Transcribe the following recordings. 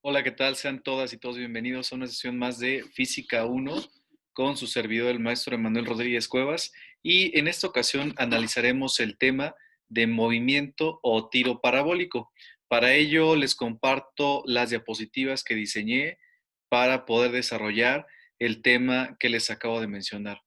Hola, ¿qué tal? Sean todas y todos bienvenidos a una sesión más de Física 1 con su servidor, el maestro Emanuel Rodríguez Cuevas. Y en esta ocasión analizaremos el tema de movimiento o tiro parabólico. Para ello les comparto las diapositivas que diseñé para poder desarrollar el tema que les acabo de mencionar.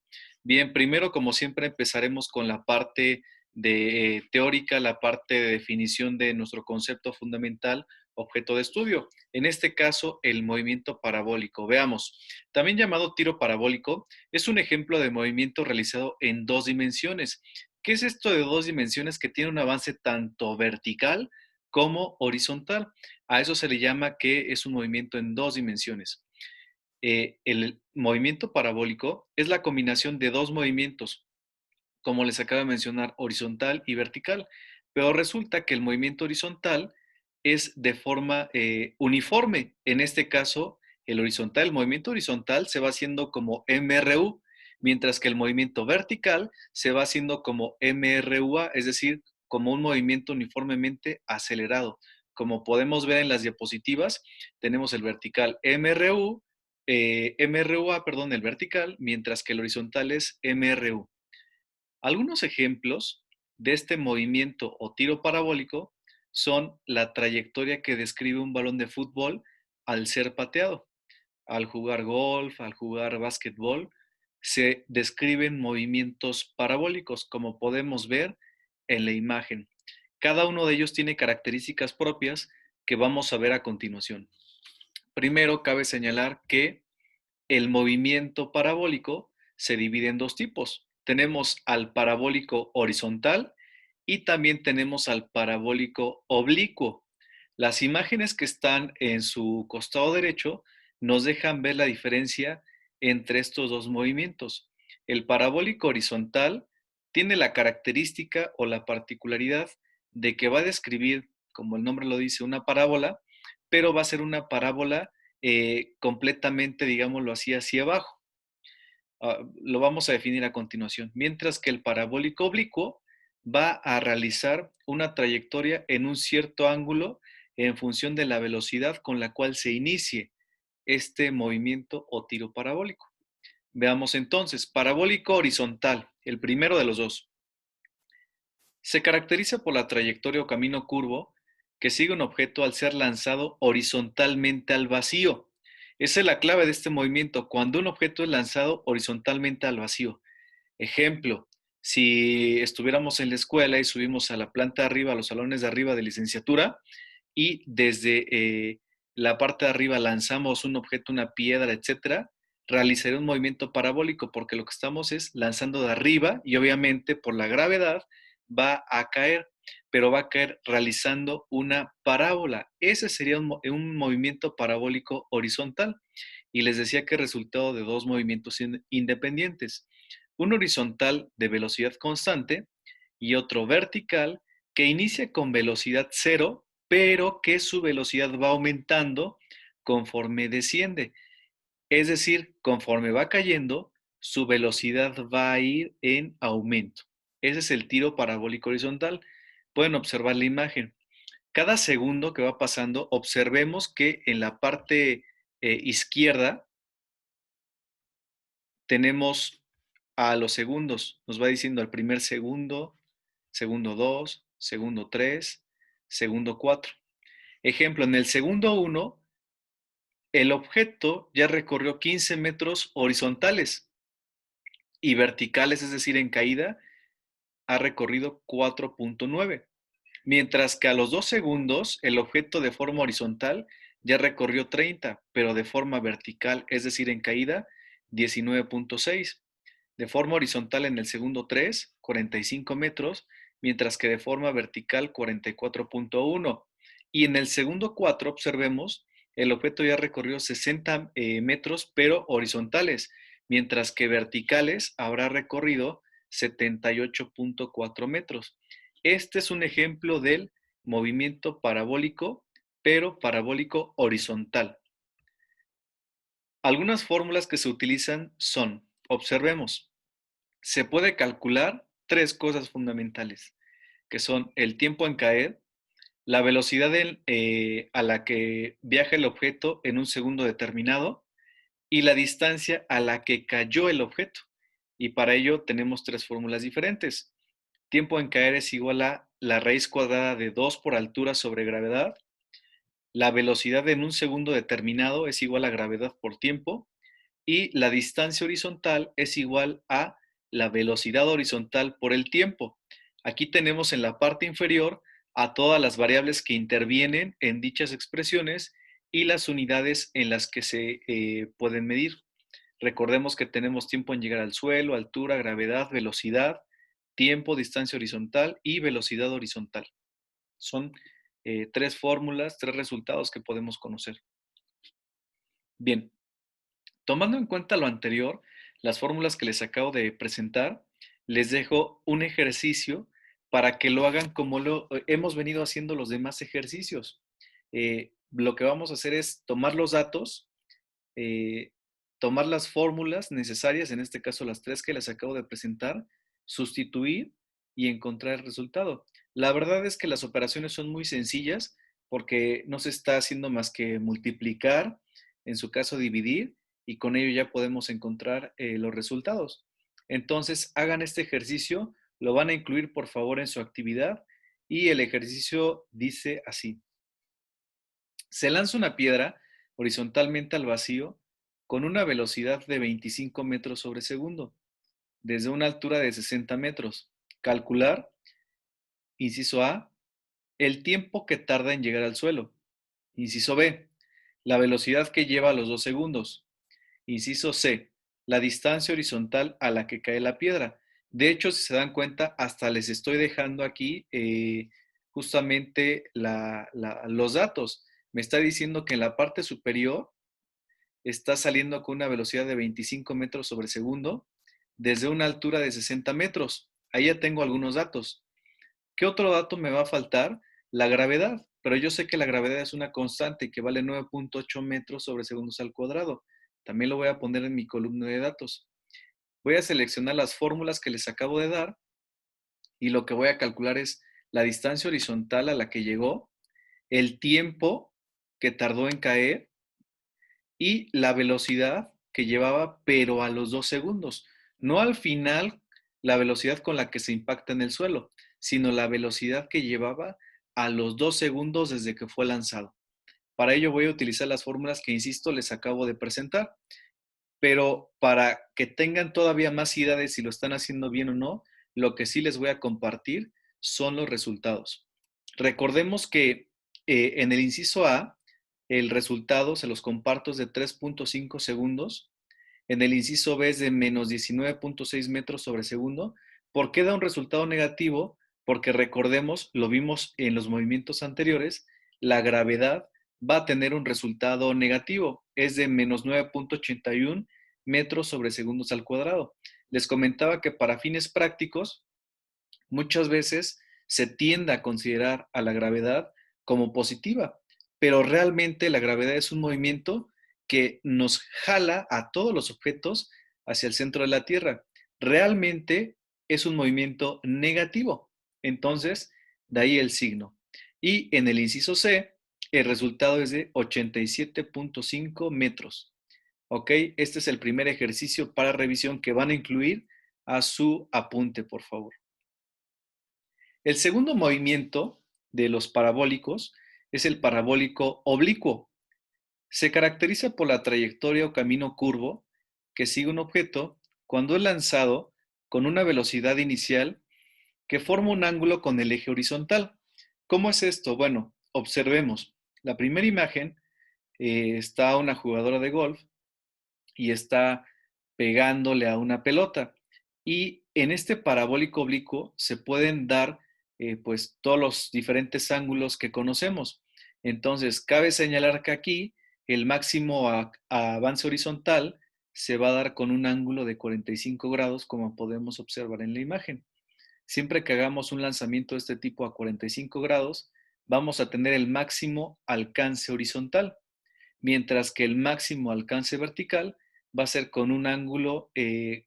Bien, primero, como siempre, empezaremos con la parte de teórica, la parte de definición de nuestro concepto fundamental, objeto de estudio. En este caso, el movimiento parabólico. Veamos, también llamado tiro parabólico, es un ejemplo de movimiento realizado en dos dimensiones. ¿Qué es esto de dos dimensiones que tiene un avance tanto vertical como horizontal? A eso se le llama que es un movimiento en dos dimensiones. El movimiento parabólico es la combinación de dos movimientos, como les acabo de mencionar, horizontal y vertical, pero resulta que el movimiento horizontal es de forma uniforme. En este caso, el movimiento horizontal se va haciendo como MRU, mientras que el movimiento vertical se va haciendo como MRUA, es decir, como un movimiento uniformemente acelerado. Como podemos ver en las diapositivas, tenemos el vertical MRUA, perdón, el vertical, mientras que el horizontal es MRU. Algunos ejemplos de este movimiento o tiro parabólico son la trayectoria que describe un balón de fútbol al ser pateado. Al jugar golf, al jugar básquetbol, se describen movimientos parabólicos, como podemos ver en la imagen. Cada uno de ellos tiene características propias que vamos a ver a continuación. Primero, cabe señalar que el movimiento parabólico se divide en dos tipos. Tenemos al parabólico horizontal y también tenemos al parabólico oblicuo. Las imágenes que están en su costado derecho nos dejan ver la diferencia entre estos dos movimientos. El parabólico horizontal tiene la característica o la particularidad de que va a describir, como el nombre lo dice, una parábola, pero va a ser una parábola completamente, digámoslo así, hacia abajo. Lo vamos a definir a continuación. Mientras que el parabólico oblicuo va a realizar una trayectoria en un cierto ángulo en función de la velocidad con la cual se inicie este movimiento o tiro parabólico. Veamos entonces, parabólico horizontal, el primero de los dos. Se caracteriza por la trayectoria o camino curvo que sigue un objeto al ser lanzado horizontalmente al vacío. Esa es la clave de este movimiento, cuando un objeto es lanzado horizontalmente al vacío. Ejemplo, si estuviéramos en la escuela y subimos a la planta de arriba, a los salones de arriba de licenciatura, y desde la parte de arriba lanzamos un objeto, una piedra, etcétera, realizaré un movimiento parabólico porque lo que estamos es lanzando de arriba y obviamente por la gravedad va a caer, pero va a caer realizando una parábola. Ese sería un movimiento parabólico horizontal. Y les decía que es resultado de dos movimientos independientes. Un horizontal de velocidad constante y otro vertical que inicia con velocidad cero, pero que su velocidad va aumentando conforme desciende. Es decir, conforme va cayendo, su velocidad va a ir en aumento. Ese es el tiro parabólico horizontal. Pueden observar la imagen. Cada segundo que va pasando, observemos que en la parte izquierda tenemos a los segundos. Nos va diciendo al primer segundo, segundo 2, segundo 3, segundo 4. Ejemplo, en el segundo 1, el objeto ya recorrió 15 metros horizontales y verticales, es decir, en caída, ha recorrido 4.9. Mientras que a los 2 segundos, el objeto de forma horizontal ya recorrió 30, pero de forma vertical, es decir, en caída, 19.6. De forma horizontal en el segundo 3, 45 metros, mientras que de forma vertical 44.1. Y en el segundo 4, observemos, el objeto ya recorrió 60 metros, pero horizontales, mientras que verticales habrá recorrido 78.4 metros. Este es un ejemplo del movimiento parabólico, pero parabólico horizontal. Algunas fórmulas que se utilizan son, observemos, se puede calcular tres cosas fundamentales, que son el tiempo en caer, la velocidad a la que viaja el objeto en un segundo determinado y la distancia a la que cayó el objeto. Y para ello tenemos tres fórmulas diferentes. Tiempo en caer es igual a la raíz cuadrada de 2 por altura sobre gravedad. La velocidad en un segundo determinado es igual a gravedad por tiempo. Y la distancia horizontal es igual a la velocidad horizontal por el tiempo. Aquí tenemos en la parte inferior a todas las variables que intervienen en dichas expresiones y las unidades en las que se pueden medir. Recordemos que tenemos tiempo en llegar al suelo, altura, gravedad, velocidad, tiempo, distancia horizontal y velocidad horizontal. Son tres fórmulas, tres resultados que podemos conocer. Bien, tomando en cuenta lo anterior, las fórmulas que les acabo de presentar, les dejo un ejercicio para que lo hagan como lo hemos venido haciendo los demás ejercicios. Lo que vamos a hacer es tomar los datos, eh, tomar las fórmulas necesarias, en este caso las tres que les acabo de presentar, sustituir y encontrar el resultado. La verdad es que las operaciones son muy sencillas porque no se está haciendo más que multiplicar, en su caso dividir, y con ello ya podemos encontrar los resultados. Entonces, hagan este ejercicio, lo van a incluir por favor en su actividad y el ejercicio dice así. Se lanza una piedra horizontalmente al vacío con una velocidad de 25 metros sobre segundo, desde una altura de 60 metros. Calcular, inciso A, el tiempo que tarda en llegar al suelo. Inciso B, la velocidad que lleva a los 2 segundos. Inciso C, la distancia horizontal a la que cae la piedra. De hecho, si se dan cuenta, hasta les estoy dejando aquí justamente los datos. Me está diciendo que en la parte superior está saliendo con una velocidad de 25 metros sobre segundo desde una altura de 60 metros. Ahí ya tengo algunos datos. ¿Qué otro dato me va a faltar? La gravedad. Pero yo sé que la gravedad es una constante que vale 9.8 metros sobre segundos al cuadrado. También lo voy a poner en mi columna de datos. Voy a seleccionar las fórmulas que les acabo de dar y lo que voy a calcular es la distancia horizontal a la que llegó, el tiempo que tardó en caer y la velocidad que llevaba, pero a los 2 segundos. No al final la velocidad con la que se impacta en el suelo, sino la velocidad que llevaba a los 2 segundos desde que fue lanzado. Para ello voy a utilizar las fórmulas que, insisto, les acabo de presentar. Pero para que tengan todavía más idea de si lo están haciendo bien o no, lo que sí les voy a compartir son los resultados. Recordemos que en el inciso A, el resultado se los comparto es de 3.5 segundos. En el inciso B es de menos 19.6 metros sobre segundo. ¿Por qué da un resultado negativo? Porque recordemos, lo vimos en los movimientos anteriores, la gravedad va a tener un resultado negativo, es de menos 9.81 metros sobre segundos al cuadrado. Les comentaba que para fines prácticos, muchas veces se tiende a considerar a la gravedad como positiva, pero realmente la gravedad es un movimiento que nos jala a todos los objetos hacia el centro de la Tierra. Realmente es un movimiento negativo. Entonces, de ahí el signo. Y en el inciso C, el resultado es de 87.5 metros. ¿Ok? Este es el primer ejercicio para revisión que van a incluir a su apunte, por favor. El segundo movimiento de los parabólicos es el parabólico oblicuo. Se caracteriza por la trayectoria o camino curvo que sigue un objeto cuando es lanzado con una velocidad inicial que forma un ángulo con el eje horizontal. ¿Cómo es esto? Bueno, observemos. La primera imagen está una jugadora de golf y está pegándole a una pelota. Y en este parabólico oblicuo se pueden dar pues todos los diferentes ángulos que conocemos. Entonces, cabe señalar que aquí el máximo a avance horizontal se va a dar con un ángulo de 45 grados, como podemos observar en la imagen. Siempre que hagamos un lanzamiento de este tipo a 45 grados, vamos a tener el máximo alcance horizontal, mientras que el máximo alcance vertical va a ser con un ángulo,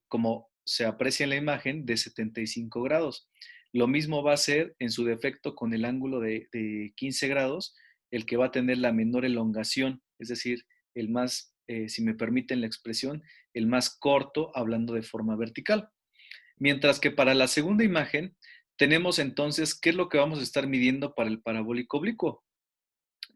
como se aprecia en la imagen, de 75 grados. Lo mismo va a ser en su defecto con el ángulo de 15 grados, el que va a tener la menor elongación, es decir, el más, si me permiten la expresión, el más corto hablando de forma vertical. Mientras que para la segunda imagen tenemos entonces qué es lo que vamos a estar midiendo para el parabólico oblicuo.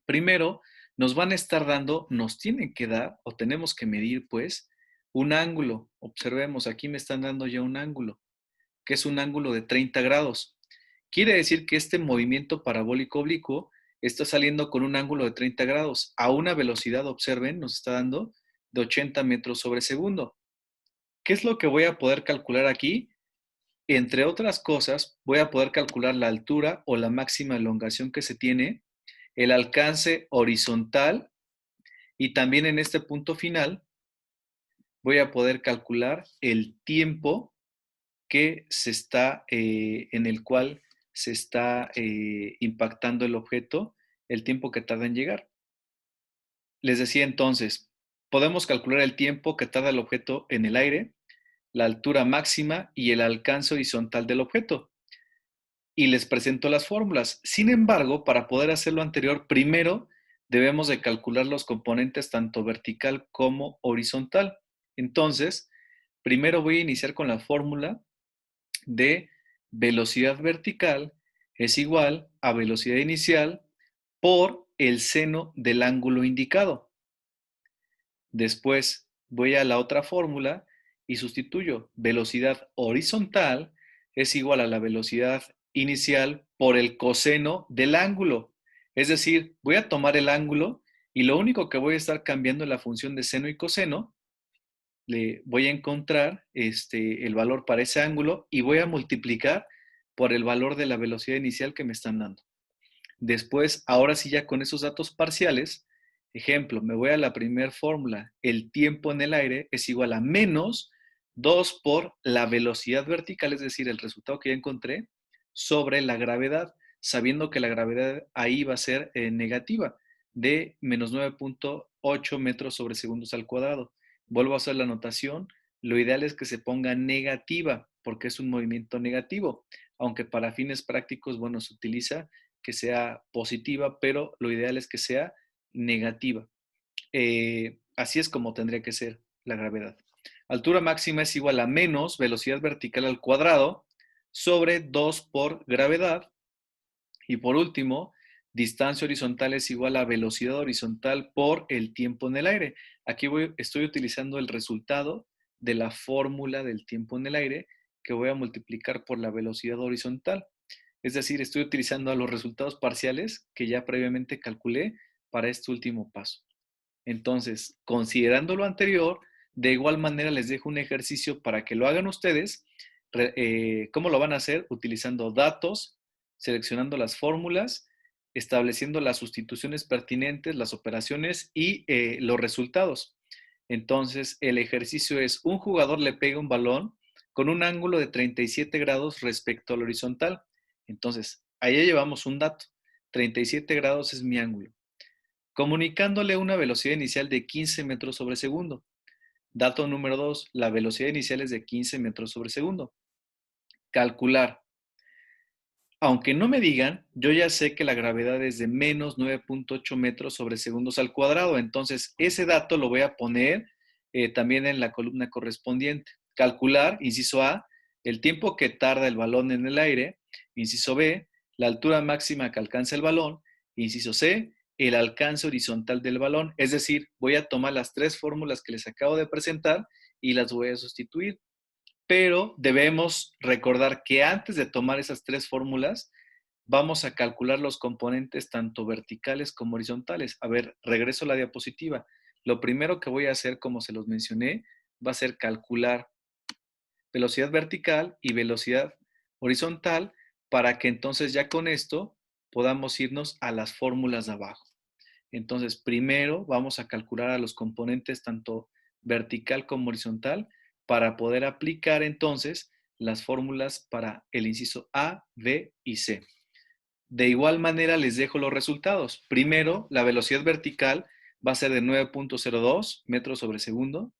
Primero, nos van a estar dando, nos tienen que dar o tenemos que medir pues un ángulo. Observemos, aquí me están dando ya un ángulo, que es un ángulo de 30 grados. Quiere decir que este movimiento parabólico oblicuo está saliendo con un ángulo de 30 grados a una velocidad, observen, nos está dando de 80 metros sobre segundo. ¿Qué es lo que voy a poder calcular aquí? Entre otras cosas, voy a poder calcular la altura o la máxima elongación que se tiene, el alcance horizontal y también en este punto final voy a poder calcular el tiempo que se está, en el cual se está impactando el objeto, el tiempo que tarda en llegar. Les decía entonces, podemos calcular el tiempo que tarda el objeto en el aire, la altura máxima y el alcance horizontal del objeto. Y les presento las fórmulas. Sin embargo, para poder hacer lo anterior, primero debemos de calcular los componentes tanto vertical como horizontal. Entonces, primero voy a iniciar con la fórmula de velocidad vertical es igual a velocidad inicial por el seno del ángulo indicado. Después voy a la otra fórmula y sustituyo velocidad horizontal es igual a la velocidad inicial por el coseno del ángulo. Es decir, voy a tomar el ángulo y lo único que voy a estar cambiando es la función de seno y coseno. Le voy a encontrar el valor para ese ángulo y voy a multiplicar por el valor de la velocidad inicial que me están dando. Después, ahora sí ya con esos datos parciales, ejemplo, me voy a la primera fórmula, el tiempo en el aire es igual a menos 2 por la velocidad vertical, es decir, el resultado que ya encontré, sobre la gravedad, sabiendo que la gravedad ahí va a ser negativa, de menos 9.8 metros sobre segundos al cuadrado. Vuelvo a hacer la anotación, lo ideal es que se ponga negativa, porque es un movimiento negativo, aunque para fines prácticos, bueno, se utiliza que sea positiva, pero lo ideal es que sea negativa. Así es como tendría que ser la gravedad. Altura máxima es igual a menos velocidad vertical al cuadrado sobre 2 por gravedad. Y por último, distancia horizontal es igual a velocidad horizontal por el tiempo en el aire. Aquí estoy utilizando el resultado de la fórmula del tiempo en el aire que voy a multiplicar por la velocidad horizontal. Es decir, estoy utilizando los resultados parciales que ya previamente calculé para este último paso. Entonces, considerando lo anterior, de igual manera les dejo un ejercicio para que lo hagan ustedes. ¿Cómo lo van a hacer? Utilizando datos, seleccionando las fórmulas, estableciendo las sustituciones pertinentes, las operaciones y los resultados. Entonces, el ejercicio es, un jugador le pega un balón con un ángulo de 37 grados respecto al horizontal. Entonces, ahí ya llevamos un dato. 37 grados es mi ángulo. Comunicándole una velocidad inicial de 15 metros sobre segundo. Dato número 2, la velocidad inicial es de 15 metros sobre segundo. Calcular. Aunque no me digan, yo ya sé que la gravedad es de menos 9.8 metros sobre segundos al cuadrado. Entonces, ese dato lo voy a poner también en la columna correspondiente. Calcular, inciso A, el tiempo que tarda el balón en el aire. Inciso B, la altura máxima que alcanza el balón. Inciso C, el alcance horizontal del balón. Es decir, voy a tomar las tres fórmulas que les acabo de presentar y las voy a sustituir. Pero debemos recordar que antes de tomar esas tres fórmulas, vamos a calcular los componentes tanto verticales como horizontales. A ver, regreso a la diapositiva. Lo primero que voy a hacer, como se los mencioné, va a ser calcular velocidad vertical y velocidad horizontal para que entonces ya con esto podamos irnos a las fórmulas de abajo. Entonces, primero vamos a calcular a los componentes tanto vertical como horizontal para poder aplicar entonces las fórmulas para el inciso A, B y C. De igual manera les dejo los resultados. Primero, la velocidad vertical va a ser de 9.02 metros sobre segundo,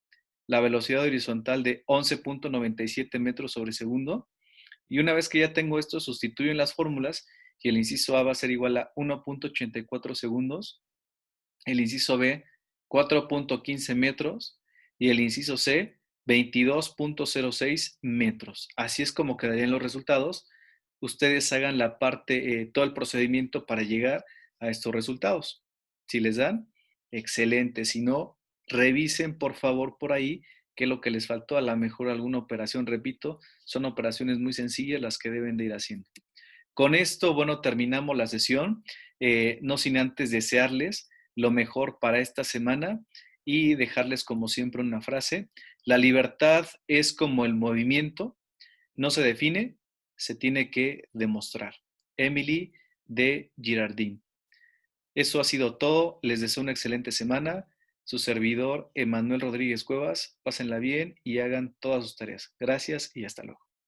la velocidad horizontal de 11.97 metros sobre segundo Y una vez que ya tengo esto, sustituyo en las fórmulas y el inciso A va a ser igual a 1.84 segundos, el inciso B 4.15 metros y el inciso C 22.06 metros. Así es como quedarían los resultados. Ustedes hagan la parte, todo el procedimiento para llegar a estos resultados. Si les dan, excelente. Si no, revisen por favor por ahí qué es lo que les faltó. A lo mejor alguna operación, repito, son operaciones muy sencillas las que deben de ir haciendo. Con esto, bueno, terminamos la sesión, no sin antes desearles lo mejor para esta semana y dejarles como siempre una frase. La libertad es como el movimiento, no se define, se tiene que demostrar. Emily de Girardin. Eso ha sido todo, les deseo una excelente semana. Su servidor, Emanuel Rodríguez Cuevas, pásenla bien y hagan todas sus tareas. Gracias y hasta luego.